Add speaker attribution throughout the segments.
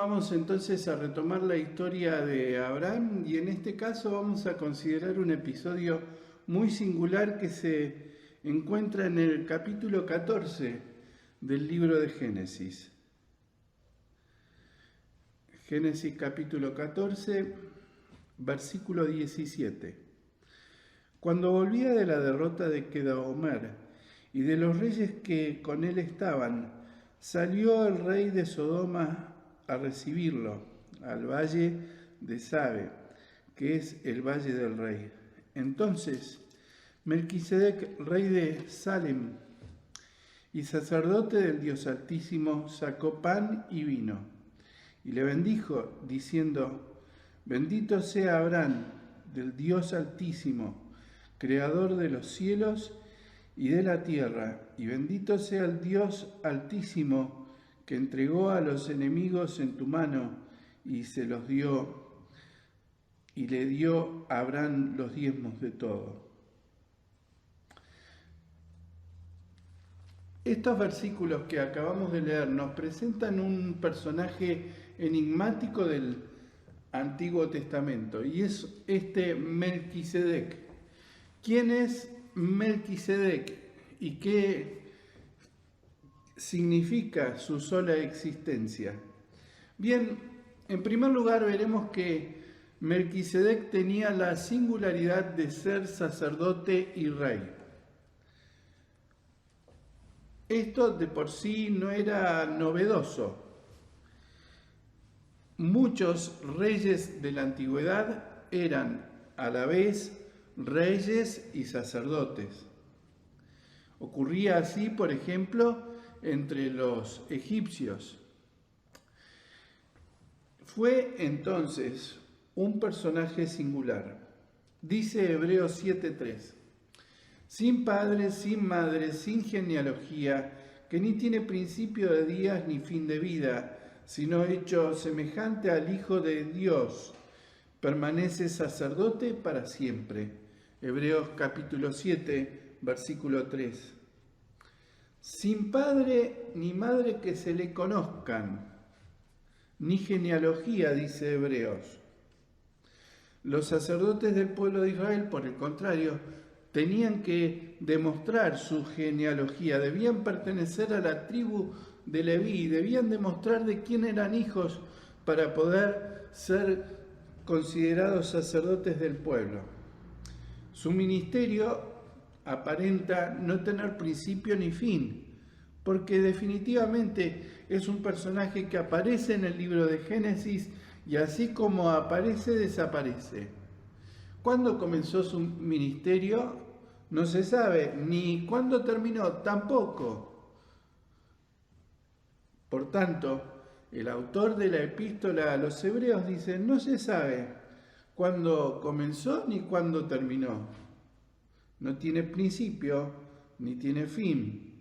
Speaker 1: vamos entonces a retomar la historia de Abraham y en este caso vamos a considerar un episodio muy singular que se encuentra en el capítulo 14 del libro de Génesis. Génesis capítulo 14, versículo 17. Cuando volvía de la derrota de Quedaomer y de los reyes que con él estaban, salió el rey de Sodoma a recibirlo al valle de Sabe, que es el valle del rey. Entonces Melquisedec, rey de Salem y sacerdote del Dios Altísimo, sacó pan y vino y le bendijo, diciendo: Bendito sea Abraham del Dios Altísimo, creador de los cielos y de la tierra, y bendito sea el Dios Altísimo que entregó a los enemigos en tu mano y se los dio, y le dio a Abraham los diezmos de todo. Estos versículos que acabamos de leer nos presentan un personaje enigmático del Antiguo Testamento, y es este Melquisedec. ¿Quién es Melquisedec y qué significa su sola existencia? Bien, en primer lugar veremos que Melquisedec tenía la singularidad de ser sacerdote y rey. Esto de por sí no era novedoso. Muchos reyes de la antigüedad eran a la vez reyes y sacerdotes. Ocurría así, por ejemplo, entre los egipcios. Fue entonces un personaje singular. Dice Hebreos 7:3, sin padre, sin madre, sin genealogía, que ni tiene principio de días ni fin de vida, sino hecho semejante al Hijo de Dios, permanece sacerdote para siempre. Hebreos capítulo 7, versículo 3. Sin padre ni madre que se le conozcan, ni genealogía, dice Hebreos. Los sacerdotes del pueblo de Israel, por el contrario, tenían que demostrar su genealogía, debían pertenecer a la tribu de Leví, debían demostrar de quién eran hijos para poder ser considerados sacerdotes del pueblo. Su ministerio aparenta no tener principio ni fin, porque definitivamente es un personaje que aparece en el libro de Génesis y así como aparece, desaparece. ¿Cuándo comenzó su ministerio? No se sabe, ni cuándo terminó, tampoco. Por tanto, el autor de la epístola a los Hebreos dice: no se sabe cuándo comenzó ni cuándo terminó. No tiene principio ni tiene fin.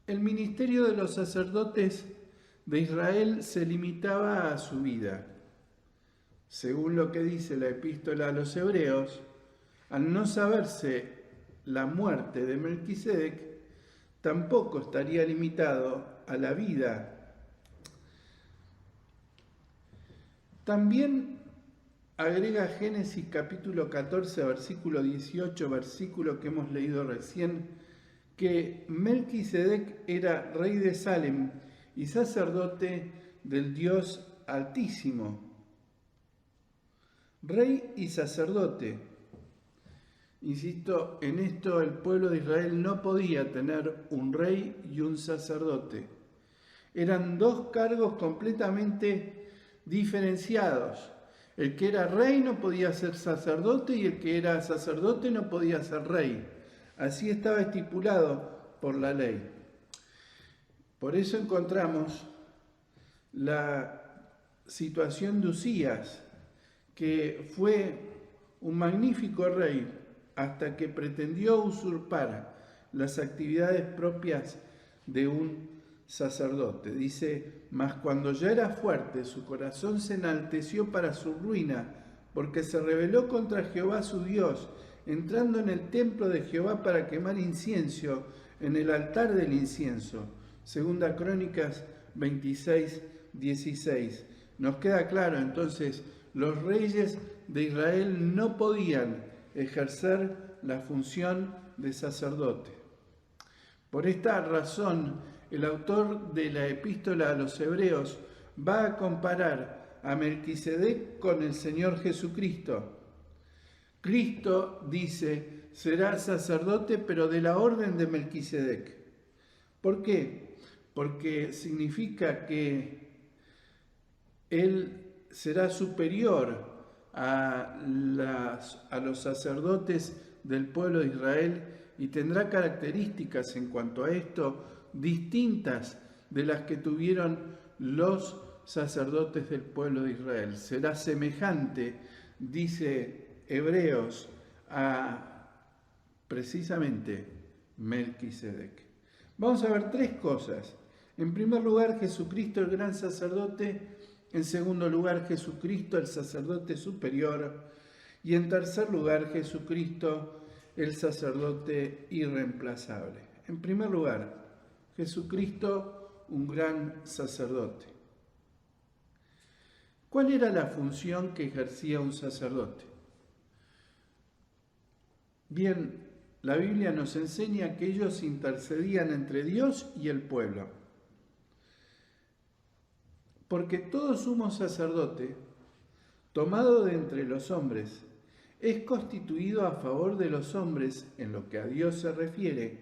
Speaker 1: El ministerio de los sacerdotes de Israel se limitaba a su vida. Según lo que dice la epístola a los Hebreos, al no saberse la muerte de Melquisedec, tampoco estaría limitado a la vida. También agrega Génesis capítulo 14, versículo 18, versículo que hemos leído recién, que Melquisedec era rey de Salem y sacerdote del Dios Altísimo. Rey y sacerdote. Insisto, en esto el pueblo de Israel no podía tener un rey y un sacerdote. Eran dos cargos completamente diferenciados. El que era rey no podía ser sacerdote y el que era sacerdote no podía ser rey. Así estaba estipulado por la ley. Por eso encontramos la situación de Usías, que fue un magnífico rey hasta que pretendió usurpar las actividades propias de un sacerdote. Dice: mas cuando ya era fuerte, su corazón se enalteció para su ruina, porque se rebeló contra Jehová su Dios, entrando en el templo de Jehová para quemar incienso en el altar del incienso. Segunda Crónicas 26, 16. Nos queda claro, entonces, los reyes de Israel no podían ejercer la función de sacerdote. Por esta razón, el autor de la epístola a los Hebreos va a comparar a Melquisedec con el Señor Jesucristo. Cristo, dice, será sacerdote, pero de la orden de Melquisedec. ¿Por qué? Porque significa que él será superior a los sacerdotes del pueblo de Israel y tendrá características en cuanto a esto distintas de las que tuvieron los sacerdotes del pueblo de Israel. Será semejante, dice Hebreos, a precisamente Melquisedec. Vamos a ver tres cosas. En primer lugar, Jesucristo el gran sacerdote. En segundo lugar, Jesucristo el sacerdote superior. Y en tercer lugar, Jesucristo el sacerdote irreemplazable. En primer lugar, Jesucristo un gran sacerdote. ¿Cuál era la función que ejercía un sacerdote? Bien, la Biblia nos enseña que ellos intercedían entre Dios y el pueblo. Porque todo sumo sacerdote, tomado de entre los hombres, es constituido a favor de los hombres en lo que a Dios se refiere,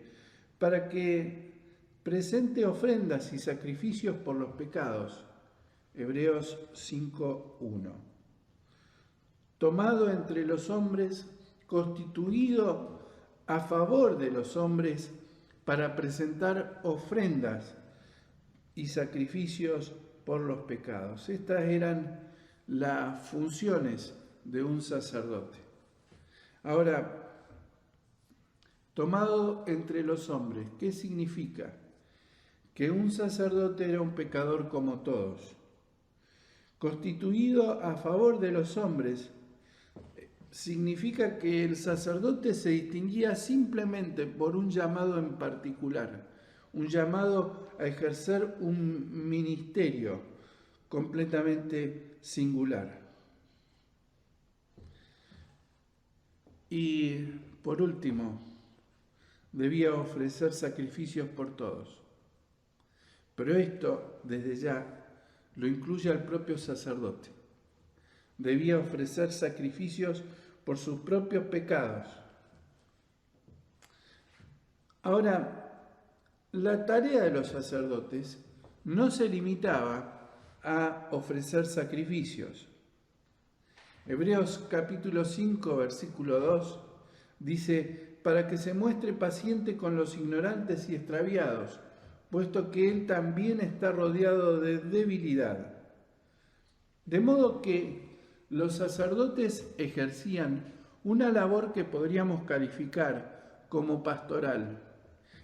Speaker 1: para que presente ofrendas y sacrificios por los pecados. Hebreos 5:1. Tomado entre los hombres, constituido a favor de los hombres para presentar ofrendas y sacrificios por los pecados. Estas eran las funciones de un sacerdote. Ahora, tomado entre los hombres, ¿qué significa? Que un sacerdote era un pecador como todos. Constituido a favor de los hombres, significa que el sacerdote se distinguía simplemente por un llamado en particular, un llamado a ejercer un ministerio completamente singular. Y por último, debía ofrecer sacrificios por todos. Pero esto, desde ya, lo incluye al propio sacerdote. Debía ofrecer sacrificios por sus propios pecados. Ahora, la tarea de los sacerdotes no se limitaba a ofrecer sacrificios. Hebreos capítulo 5, versículo 2, dice, para que se muestre paciente con los ignorantes y extraviados, puesto que él también está rodeado de debilidad. De modo que los sacerdotes ejercían una labor que podríamos calificar como pastoral.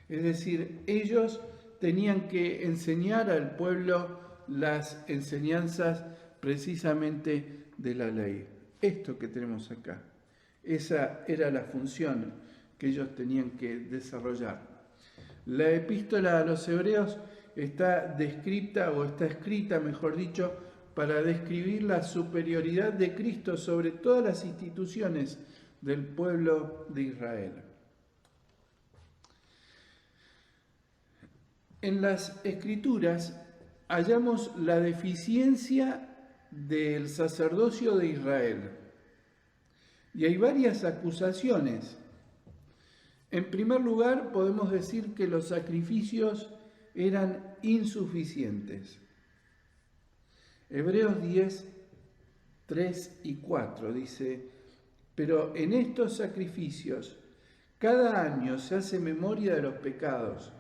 Speaker 1: Es decir, ellos tenían que enseñar al pueblo las enseñanzas precisamente de la ley. Esto que tenemos acá, esa era la función que ellos tenían que desarrollar. La epístola a los Hebreos está descrita, o está escrita, mejor dicho, para describir la superioridad de Cristo sobre todas las instituciones del pueblo de Israel. En las Escrituras hallamos la deficiencia del sacerdocio de Israel. Y hay varias acusaciones. En primer lugar, podemos decir que los sacrificios eran insuficientes. Hebreos 10, 3 y 4 dice, pero en estos sacrificios cada año se hace memoria de los pecados,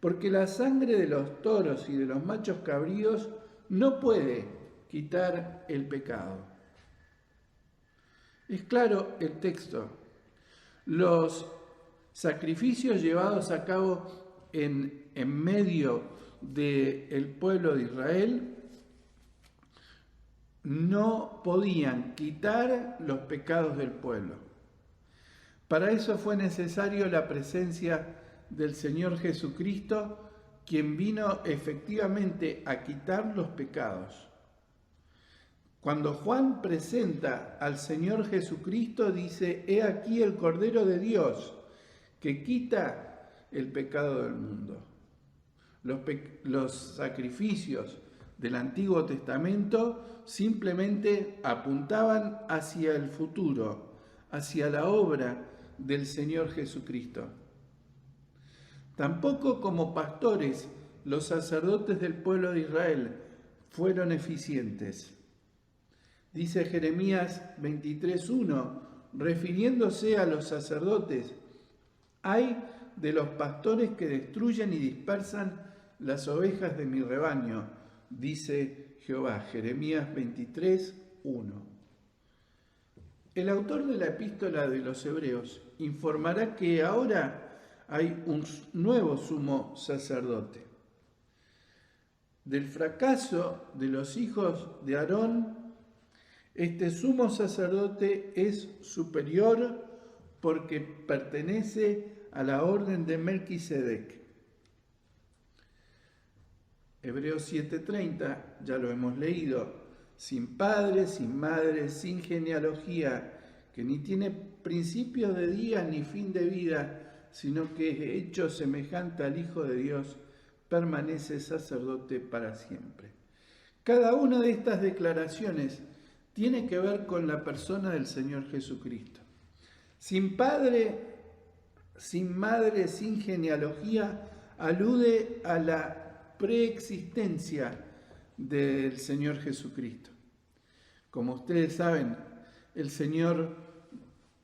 Speaker 1: porque la sangre de los toros y de los machos cabríos no puede quitar el pecado. Es claro el texto. Los sacrificios llevados a cabo en medio del pueblo de Israel no podían quitar los pecados del pueblo. Para eso fue necesario la presencia del Señor Jesucristo quien vino efectivamente a quitar los pecados. Cuando Juan presenta al Señor Jesucristo, dice: he aquí el Cordero de Dios que quita el pecado del mundo. Los sacrificios del Antiguo Testamento simplemente apuntaban hacia el futuro, hacia la obra del Señor Jesucristo. Tampoco como pastores los sacerdotes del pueblo de Israel fueron eficientes. Dice Jeremías 23:1, refiriéndose a los sacerdotes: «Ay de los pastores que destruyen y dispersan las ovejas de mi rebaño», dice Jehová. Jeremías 23:1. El autor de la epístola de los Hebreos informará que ahora hay un nuevo sumo sacerdote. Del fracaso de los hijos de Aarón, este sumo sacerdote es superior porque pertenece a la orden de Melquisedec. Hebreos 7:30, ya lo hemos leído: sin padre, sin madre, sin genealogía, que ni tiene principio de día ni fin de vida, sino que es hecho semejante al Hijo de Dios, permanece sacerdote para siempre. Cada una de estas declaraciones tiene que ver con la persona del Señor Jesucristo. Sin padre, sin madre, sin genealogía, alude a la preexistencia del Señor Jesucristo. Como ustedes saben, el Señor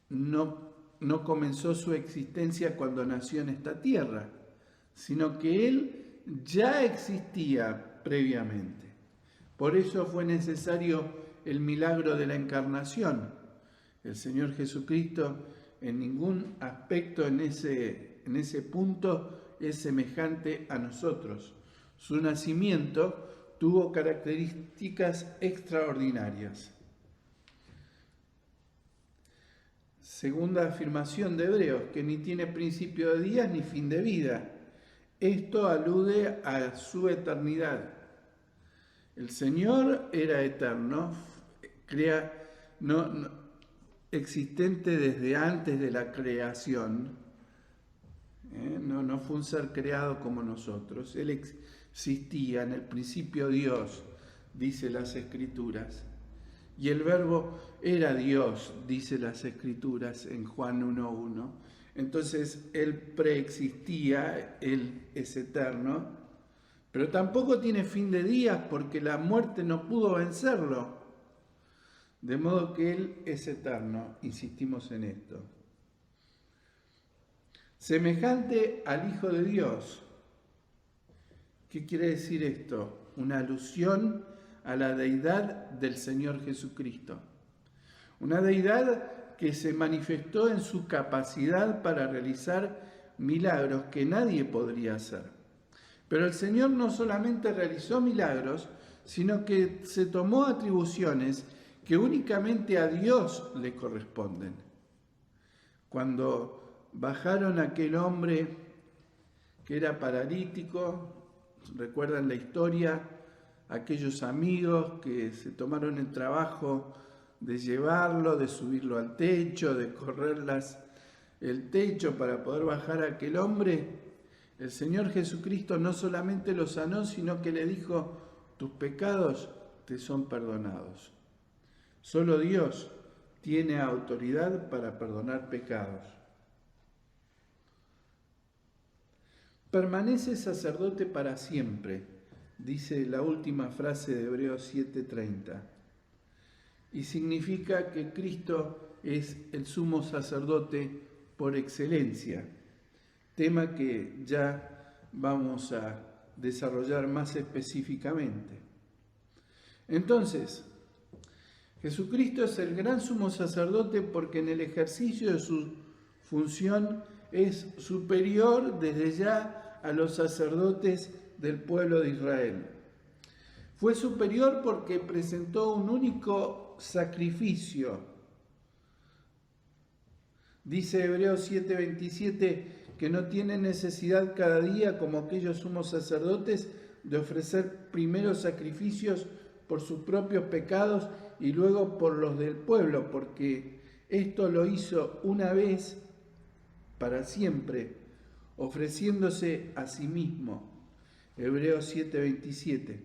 Speaker 1: no comenzó su existencia cuando nació en esta tierra, sino que Él ya existía previamente. Por eso fue necesario el milagro de la encarnación. El Señor Jesucristo en ningún aspecto en ese punto es semejante a nosotros. Su nacimiento tuvo características extraordinarias. Segunda afirmación de Hebreos, que ni tiene principio de días ni fin de vida. Esto alude a su eternidad. El Señor era eterno, existente desde antes de la creación. No fue un ser creado como nosotros. Él existía en el principio Dios, dice las Escrituras. Y el Verbo era Dios, dice las Escrituras en Juan 1:1. Entonces Él preexistía, Él es eterno, pero tampoco tiene fin de días porque la muerte no pudo vencerlo. De modo que Él es eterno, insistimos en esto. Semejante al Hijo de Dios. ¿Qué quiere decir esto? Una alusión a la deidad del Señor Jesucristo. Una deidad que se manifestó en su capacidad para realizar milagros que nadie podría hacer. Pero el Señor no solamente realizó milagros, sino que se tomó atribuciones que únicamente a Dios le corresponden. Cuando bajaron a aquel hombre que era paralítico, recuerdan la historia, aquellos amigos que se tomaron el trabajo de llevarlo, de subirlo al techo, de correr el techo para poder bajar a aquel hombre, el Señor Jesucristo no solamente lo sanó, sino que le dijo: tus pecados te son perdonados. Solo Dios tiene autoridad para perdonar pecados. Permanece sacerdote para siempre, dice la última frase de Hebreos 7:30. Y significa que Cristo es el sumo sacerdote por excelencia, tema que ya vamos a desarrollar más específicamente. Entonces, Jesucristo es el gran sumo sacerdote porque en el ejercicio de su función es superior desde ya a los sacerdotes del pueblo de Israel. Fue superior porque presentó un único sacrificio. Dice Hebreos 7:27 que no tiene necesidad cada día, como aquellos sumos sacerdotes, de ofrecer primero sacrificios por sus propios pecados y luego por los del pueblo, porque esto lo hizo una vez para siempre, ofreciéndose a sí mismo. Hebreos 7:27.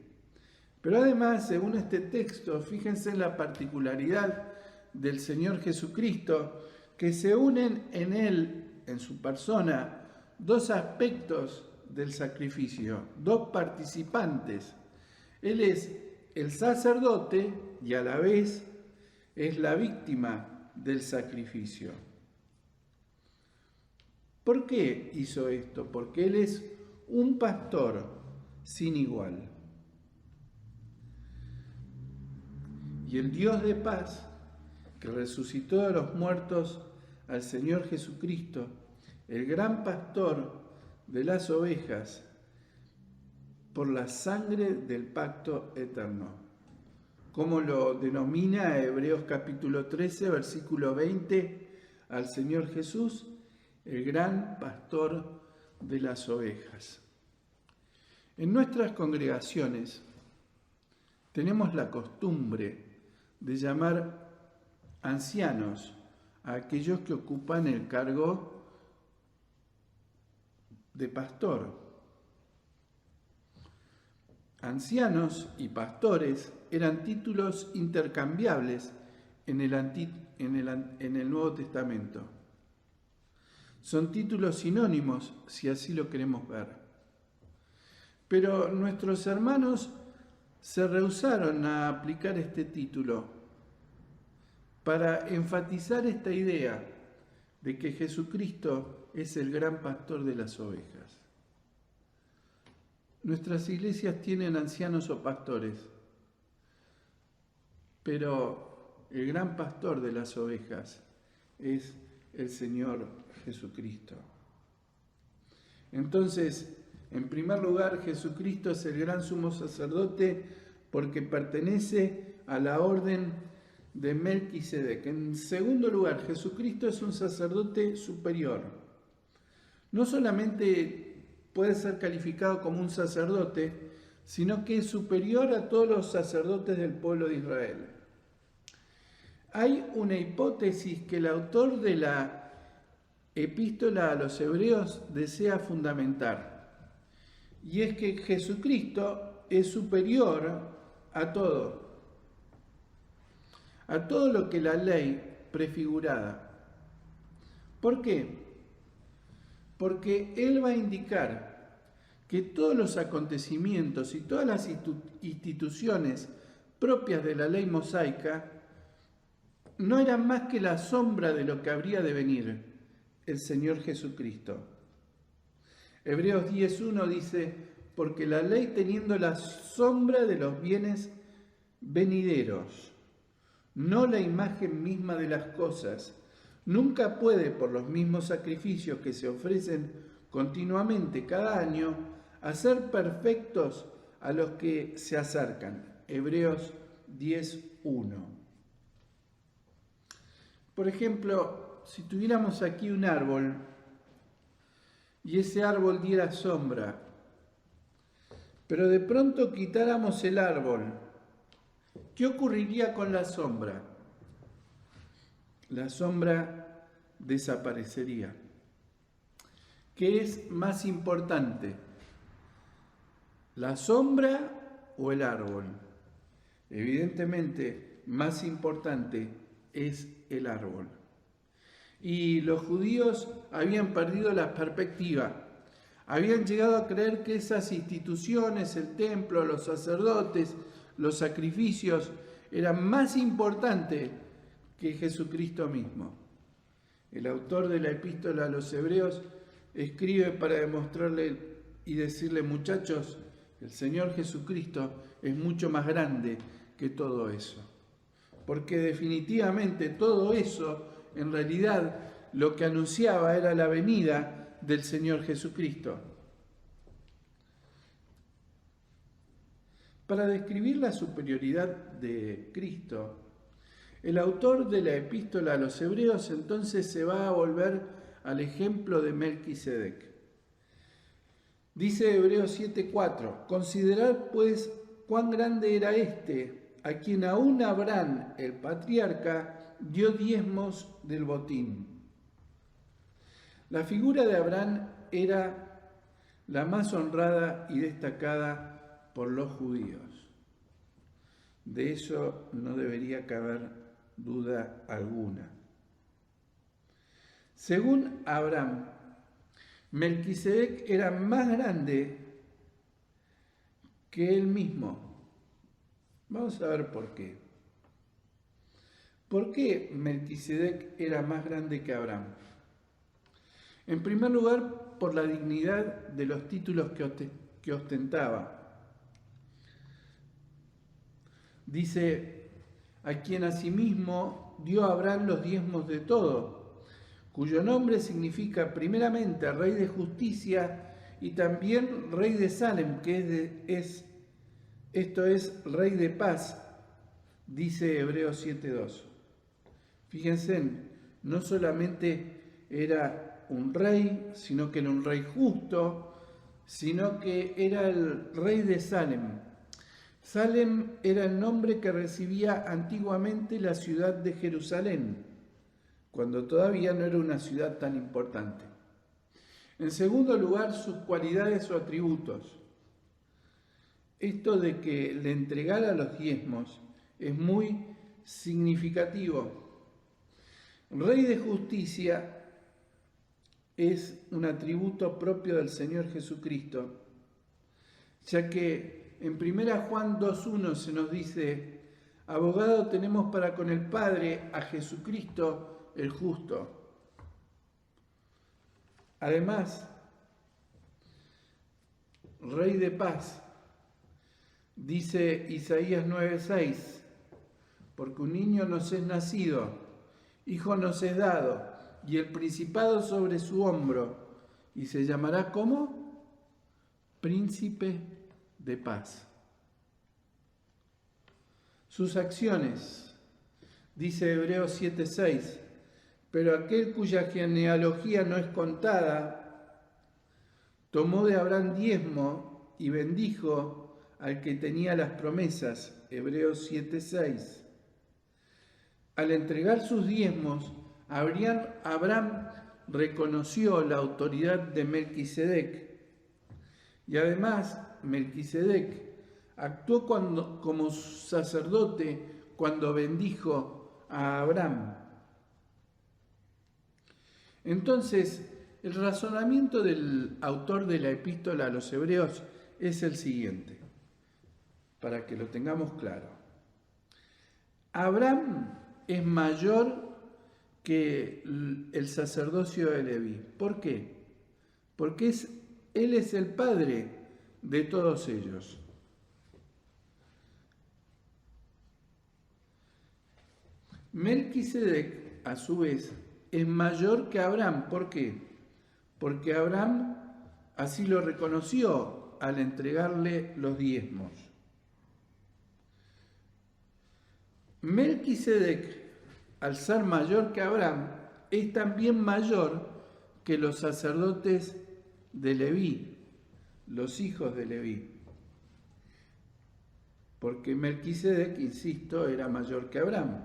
Speaker 1: Pero además, según este texto, fíjense en la particularidad del Señor Jesucristo, que se unen en Él, en su persona, dos aspectos del sacrificio, dos participantes. Él es el sacerdote y a la vez es la víctima del sacrificio. ¿Por qué hizo esto? Porque Él es un pastor sin igual. Y el Dios de paz, que resucitó de los muertos al Señor Jesucristo, el gran pastor de las ovejas, por la sangre del pacto eterno, como lo denomina Hebreos capítulo 13, versículo 20, al Señor Jesús, el gran pastor de las ovejas. En nuestras congregaciones tenemos la costumbre de llamar ancianos a aquellos que ocupan el cargo de pastor. Ancianos y pastores eran títulos intercambiables en el Nuevo Testamento. Son títulos sinónimos, si así lo queremos ver. Pero nuestros hermanos se rehusaron a aplicar este título para enfatizar esta idea de que Jesucristo es el gran pastor de las ovejas. Nuestras iglesias tienen ancianos o pastores, pero el gran pastor de las ovejas es el Señor Jesucristo. Entonces, en primer lugar, Jesucristo es el gran sumo sacerdote porque pertenece a la orden de Melquisedec. En segundo lugar, Jesucristo es un sacerdote superior. No solamente puede ser calificado como un sacerdote, sino que es superior a todos los sacerdotes del pueblo de Israel. Hay una hipótesis que el autor de la epístola a los Hebreos desea fundamentar, y es que Jesucristo es superior a todo lo que la ley prefigurada. ¿Por qué? Porque Él va a indicar que todos los acontecimientos y todas las instituciones propias de la ley mosaica no eran más que la sombra de lo que habría de venir, el Señor Jesucristo. Hebreos 10:1 dice, porque la ley teniendo la sombra de los bienes venideros, no la imagen misma de las cosas, nunca puede, por los mismos sacrificios que se ofrecen continuamente cada año, hacer perfectos a los que se acercan. Hebreos 10:1. Por ejemplo, si tuviéramos aquí un árbol y ese árbol diera sombra, pero de pronto quitáramos el árbol, ¿qué ocurriría con la sombra? La sombra desaparecería. ¿Qué es más importante? ¿La sombra o el árbol? Evidentemente, más importante es el árbol. Y los judíos habían perdido la perspectiva. Habían llegado a creer que esas instituciones, el templo, los sacerdotes, los sacrificios, eran más importantes que Jesucristo mismo. El autor de la epístola a los Hebreos escribe para demostrarle y decirle, muchachos, el Señor Jesucristo es mucho más grande que todo eso. Porque definitivamente todo eso, en realidad, lo que anunciaba era la venida del Señor Jesucristo. Para describir la superioridad de Cristo, el autor de la epístola a los Hebreos entonces se va a volver al ejemplo de Melquisedec. Dice Hebreos 7:4, considerad pues cuán grande era este, a quien aún Abraham, el patriarca, dio diezmos del botín. La figura de Abraham era la más honrada y destacada por los judíos. De eso no debería caber duda alguna. Según Abraham, Melquisedec era más grande que él mismo. Vamos a ver por qué. ¿Por qué Melquisedec era más grande que Abraham? En primer lugar, por la dignidad de los títulos que ostentaba. Dice, a quien asimismo dio a Abraham los diezmos de todo, cuyo nombre significa primeramente Rey de Justicia y también Rey de Salem, que esto es Rey de Paz, dice Hebreos 7:2. Fíjense, no solamente era un rey, sino que era un rey justo, sino que era el Rey de Salem. Salem era el nombre que recibía antiguamente la ciudad de Jerusalén, cuando todavía no era una ciudad tan importante. En segundo lugar, sus cualidades o atributos. Esto de que le entregara los diezmos es muy significativo. Rey de justicia es un atributo propio del Señor Jesucristo, ya que en 1 Juan 2:1 se nos dice, abogado tenemos para con el Padre a Jesucristo el justo. Además, Rey de paz, dice Isaías 9:6, porque un niño nos es nacido, hijo nos es dado, y el principado sobre su hombro, y se llamará ¿cómo? Príncipe de paz. Sus acciones, dice Hebreos 7:6, pero aquel cuya genealogía no es contada, tomó de Abraham diezmo y bendijo al que tenía las promesas, Hebreos 7:6. Al entregar sus diezmos, Abraham reconoció la autoridad de Melquisedec y además Melquisedec actuó como sacerdote cuando bendijo a Abraham. Entonces, el razonamiento del autor de la epístola a los Hebreos es el siguiente, para que lo tengamos claro. Abraham es mayor que el sacerdocio de Leví. ¿Por qué? Porque él es el padre de todos ellos. Melquisedec, a su vez, es mayor que Abraham. ¿Por qué? Porque Abraham así lo reconoció al entregarle los diezmos. Melquisedec, al ser mayor que Abraham, es también mayor que los sacerdotes de Leví, los hijos de Leví. Porque Melquisedec, insisto, era mayor que Abraham.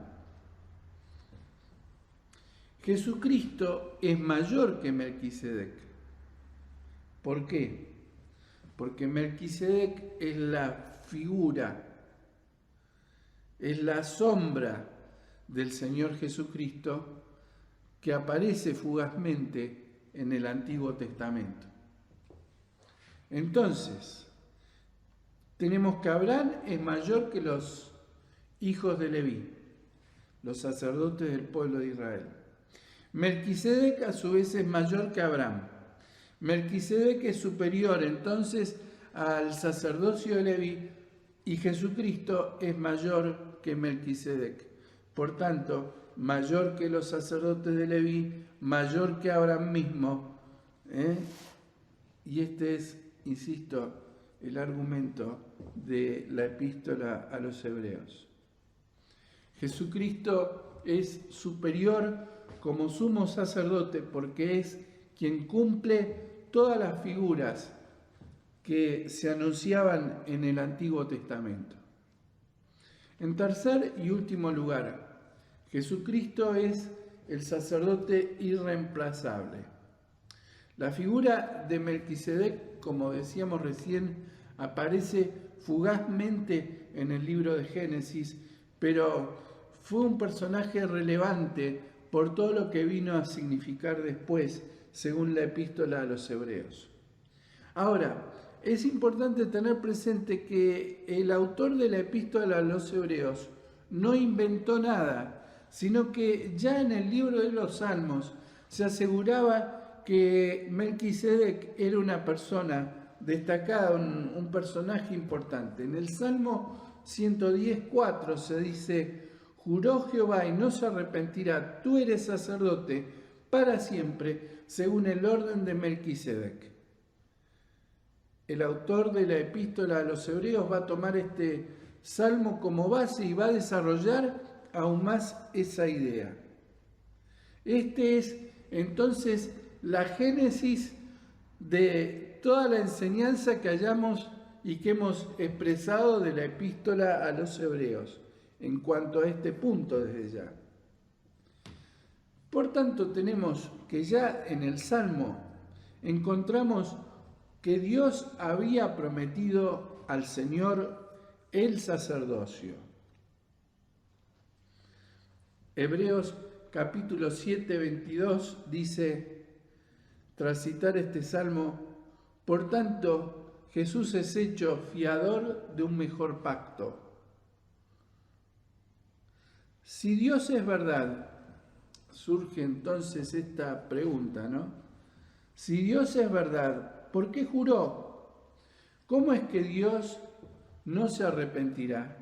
Speaker 1: Jesucristo es mayor que Melquisedec. ¿Por qué? Porque Melquisedec es la figura, es la sombra del Señor Jesucristo que aparece fugazmente en el Antiguo Testamento. Entonces, tenemos que Abraham es mayor que los hijos de Leví, los sacerdotes del pueblo de Israel. Melquisedec a su vez es mayor que Abraham. Melquisedec es superior entonces al sacerdocio de Leví y Jesucristo es mayor que Melquisedec. Por tanto, mayor que los sacerdotes de Leví, mayor que Abraham mismo. Y este es, insisto, el argumento de la epístola a los Hebreos. Jesucristo es superior como sumo sacerdote porque es quien cumple todas las figuras que se anunciaban en el Antiguo Testamento. En tercer y último lugar, Jesucristo es el sacerdote irreemplazable. La figura de Melquisedec, como decíamos recién, aparece fugazmente en el libro de Génesis, pero fue un personaje relevante por todo lo que vino a significar después, según la epístola a los Hebreos. Ahora, es importante tener presente que el autor de la epístola a los Hebreos no inventó nada, sino que ya en el libro de los Salmos se aseguraba que Melquisedec era una persona destacada, un personaje importante. En el Salmo 110:4 se dice: juró Jehová y no se arrepentirá, tú eres sacerdote para siempre, según el orden de Melquisedec. El autor de la epístola a los Hebreos va a tomar este salmo como base y va a desarrollar aún más esa idea. Este es entonces la génesis de toda la enseñanza que hayamos y que hemos expresado de la epístola a los Hebreos en cuanto a este punto desde ya. Por tanto, tenemos que ya en el Salmo encontramos que Dios había prometido al Señor el sacerdocio. Hebreos capítulo 7, 22 dice, tras citar este salmo: por tanto, Jesús es hecho fiador de un mejor pacto. Si Dios es verdad, surge entonces esta pregunta, ¿no? Si Dios es verdad, ¿por qué juró? ¿Cómo es que Dios no se arrepentirá?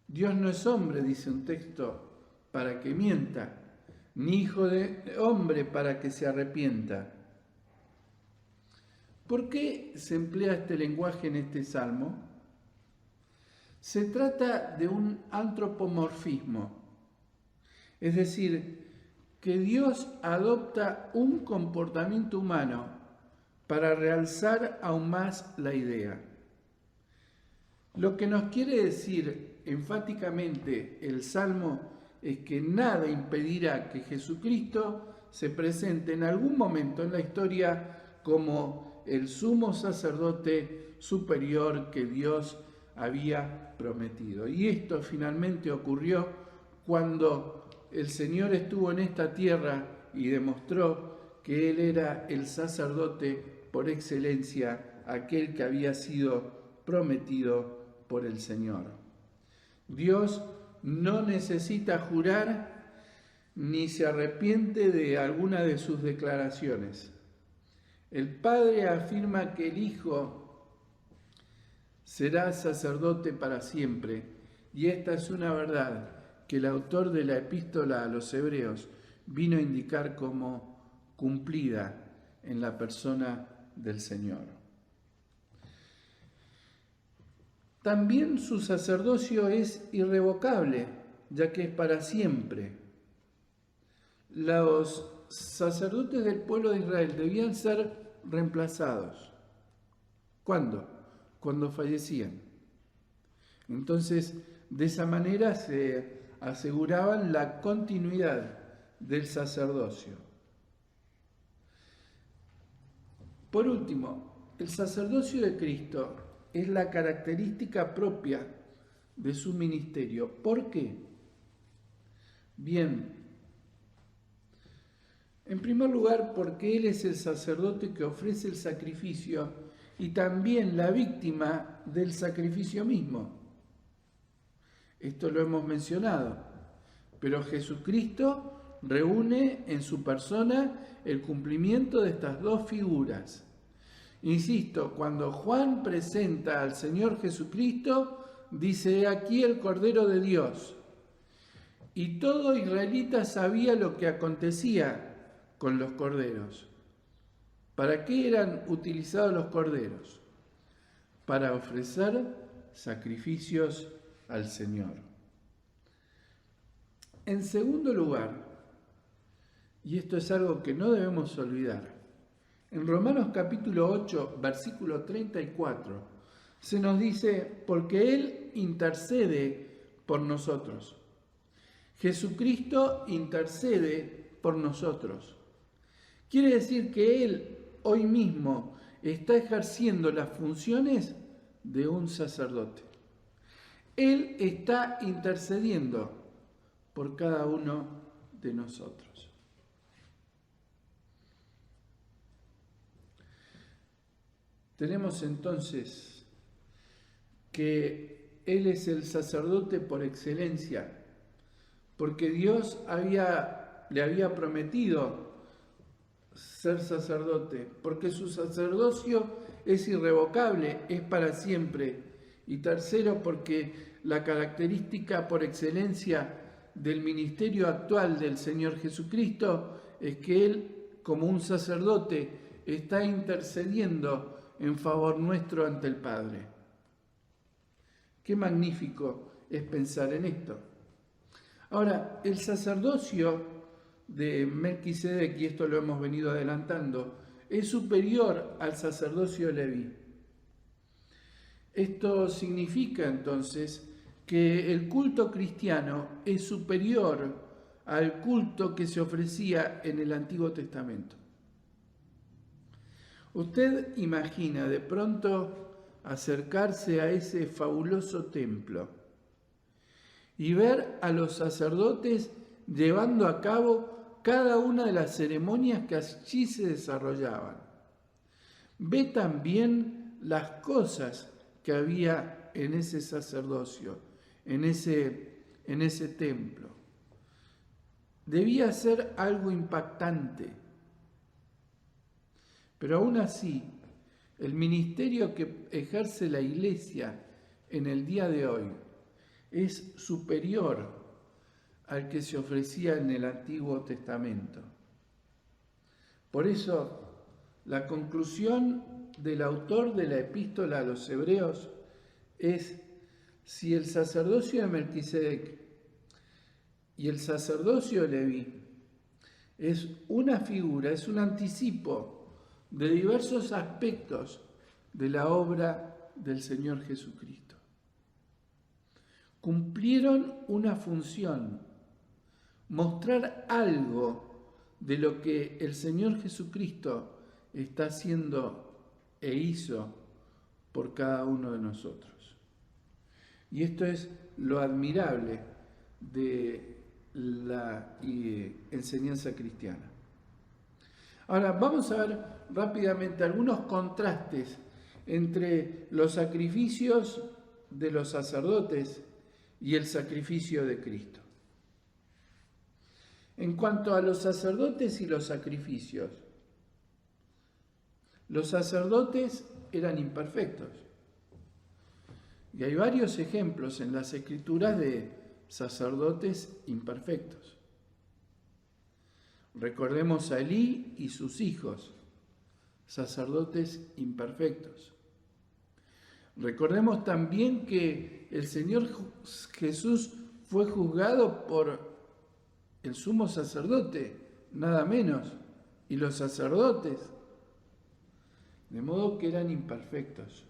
Speaker 1: Dios no es hombre, dice un texto, para que mienta, ni hijo de hombre para que se arrepienta. ¿Por qué se emplea este lenguaje en este salmo? Se trata de un antropomorfismo, es decir, que Dios adopta un comportamiento humano para realzar aún más la idea. Lo que nos quiere decir enfáticamente el Salmo es que nada impedirá que Jesucristo se presente en algún momento en la historia como el sumo sacerdote superior que Dios había prometido. Y esto finalmente ocurrió cuando el Señor estuvo en esta tierra y demostró que Él era el sacerdote por excelencia, aquel que había sido prometido por el Señor. Dios no necesita jurar ni se arrepiente de alguna de sus declaraciones. El Padre afirma que el Hijo será sacerdote para siempre, y esta es una verdad que el autor de la epístola a los Hebreos vino a indicar como cumplida en la persona del Señor. También su sacerdocio es irrevocable, ya que es para siempre. Los sacerdotes del pueblo de Israel debían ser reemplazados. ¿Cuándo? Cuando fallecían. Entonces, de esa manera se aseguraban la continuidad del sacerdocio. Por último, el sacerdocio de Cristo es la característica propia de su ministerio. ¿Por qué? Bien, en primer lugar, porque Él es el sacerdote que ofrece el sacrificio y también la víctima del sacrificio mismo. Esto lo hemos mencionado, pero Jesucristo reúne en su persona el cumplimiento de estas dos figuras. Insisto, cuando Juan presenta al Señor Jesucristo, dice: "He aquí el Cordero de Dios". Y todo israelita sabía lo que acontecía con los corderos. ¿Para qué eran utilizados los corderos? Para ofrecer sacrificios al Señor. En segundo lugar, y esto es algo que no debemos olvidar, en Romanos capítulo 8, versículo 34, se nos dice, porque Él intercede por nosotros. Jesucristo intercede por nosotros. Quiere decir que Él hoy mismo está ejerciendo las funciones de un sacerdote. Él está intercediendo por cada uno de nosotros. Tenemos entonces que Él es el sacerdote por excelencia, porque Dios le había prometido ser sacerdote, porque su sacerdocio es irrevocable, es para siempre. Y tercero, porque la característica por excelencia del ministerio actual del Señor Jesucristo es que Él, como un sacerdote, está intercediendo en favor nuestro ante el Padre. Qué magnífico es pensar en esto. Ahora, el sacerdocio de Melquisedec, y esto lo hemos venido adelantando, es superior al sacerdocio de Leví. Esto significa entonces que el culto cristiano es superior al culto que se ofrecía en el Antiguo Testamento. Usted imagina de pronto acercarse a ese fabuloso templo y ver a los sacerdotes llevando a cabo cada una de las ceremonias que allí se desarrollaban. Ve también las cosas que había en ese sacerdocio, en ese templo. Debía ser algo impactante. Pero aún así, el ministerio que ejerce la Iglesia en el día de hoy es superior al que se ofrecía en el Antiguo Testamento. Por eso, la conclusión del autor de la epístola a los Hebreos es: si el sacerdocio de Melquisedec y el sacerdocio de Leví es una figura, es un anticipo de diversos aspectos de la obra del Señor Jesucristo. Cumplieron una función, mostrar algo de lo que el Señor Jesucristo está haciendo e hizo por cada uno de nosotros. Y esto es lo admirable de la enseñanza cristiana. Ahora vamos a ver rápidamente algunos contrastes entre los sacrificios de los sacerdotes y el sacrificio de Cristo. En cuanto a los sacerdotes y los sacrificios, los sacerdotes eran imperfectos. Y hay varios ejemplos en las Escrituras de sacerdotes imperfectos. Recordemos a Elí y sus hijos, sacerdotes imperfectos. Recordemos también que el Señor Jesús fue juzgado por el sumo sacerdote, nada menos, y los sacerdotes, de modo que eran imperfectos.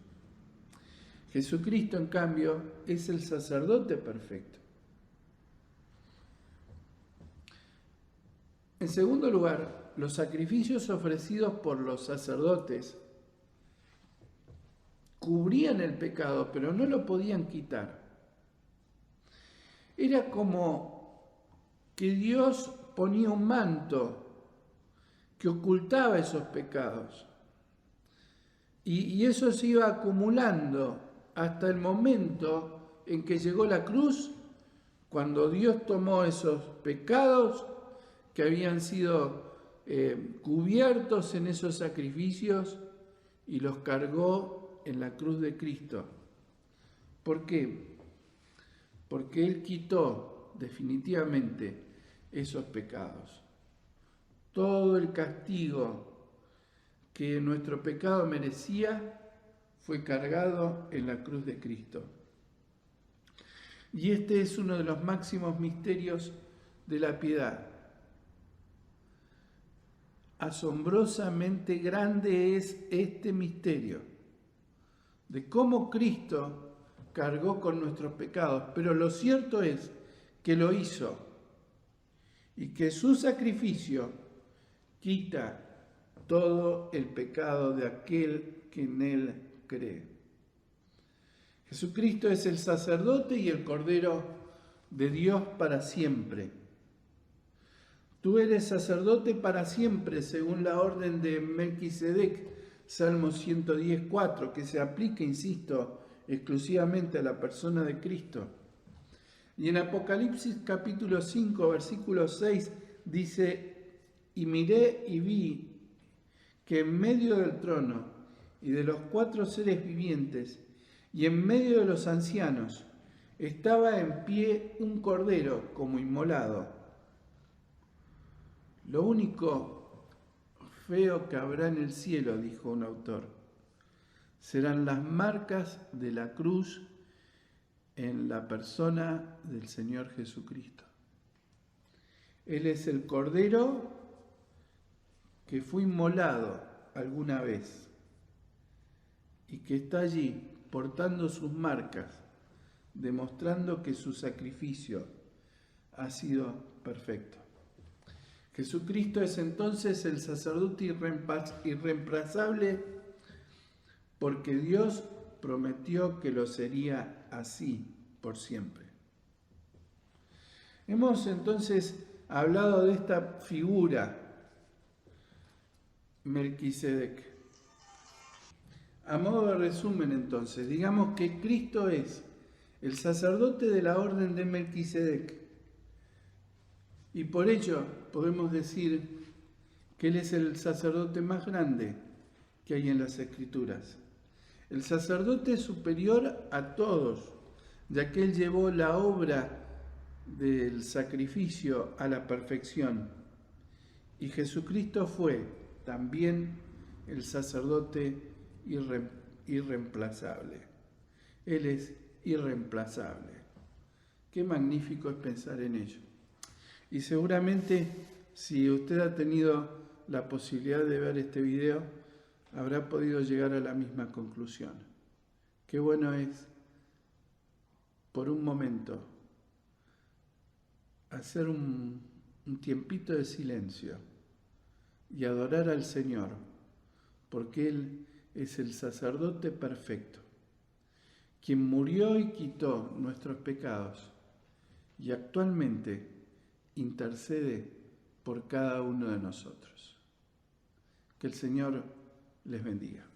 Speaker 1: Jesucristo, en cambio, es el sacerdote perfecto. En segundo lugar, los sacrificios ofrecidos por los sacerdotes cubrían el pecado, pero no lo podían quitar. Era como que Dios ponía un manto que ocultaba esos pecados. Y eso se iba acumulando hasta el momento en que llegó la cruz, cuando Dios tomó esos pecados que habían sido cubiertos en esos sacrificios y los cargó en la cruz de Cristo. ¿Por qué? Porque Él quitó definitivamente esos pecados. Todo el castigo que nuestro pecado merecía fue cargado en la cruz de Cristo. Y este es uno de los máximos misterios de la piedad. Asombrosamente grande es este misterio de cómo Cristo cargó con nuestros pecados, pero lo cierto es que lo hizo y que su sacrificio quita todo el pecado de aquel que en él cree. Jesucristo es el sacerdote y el Cordero de Dios para siempre. Tú eres sacerdote para siempre, según la orden de Melquisedec, Salmo 110:4, que se aplica, insisto, exclusivamente a la persona de Cristo. Y en Apocalipsis capítulo 5, versículo 6, dice: y miré y vi que en medio del trono y de los 4 seres vivientes y en medio de los ancianos estaba en pie un cordero como inmolado. Lo único feo que habrá en el cielo, dijo un autor, serán las marcas de la cruz en la persona del Señor Jesucristo. Él es el cordero que fue inmolado alguna vez y que está allí portando sus marcas, demostrando que su sacrificio ha sido perfecto. Jesucristo es entonces el sacerdote irreemplazable porque Dios prometió que lo sería así por siempre. Hemos entonces hablado de esta figura, Melquisedec. A modo de resumen entonces, digamos que Cristo es el sacerdote de la orden de Melquisedec y por ello podemos decir que Él es el sacerdote más grande que hay en las Escrituras. El sacerdote superior a todos, ya que Él llevó la obra del sacrificio a la perfección. Y Jesucristo fue también el sacerdote irreemplazable. Él es irreemplazable. Qué magnífico es pensar en ello. Y seguramente, si usted ha tenido la posibilidad de ver este video, habrá podido llegar a la misma conclusión. Qué bueno es, por un momento, hacer un tiempito de silencio y adorar al Señor, porque Él es el sacerdote perfecto, quien murió y quitó nuestros pecados y actualmente intercede por cada uno de nosotros. Que el Señor les bendiga.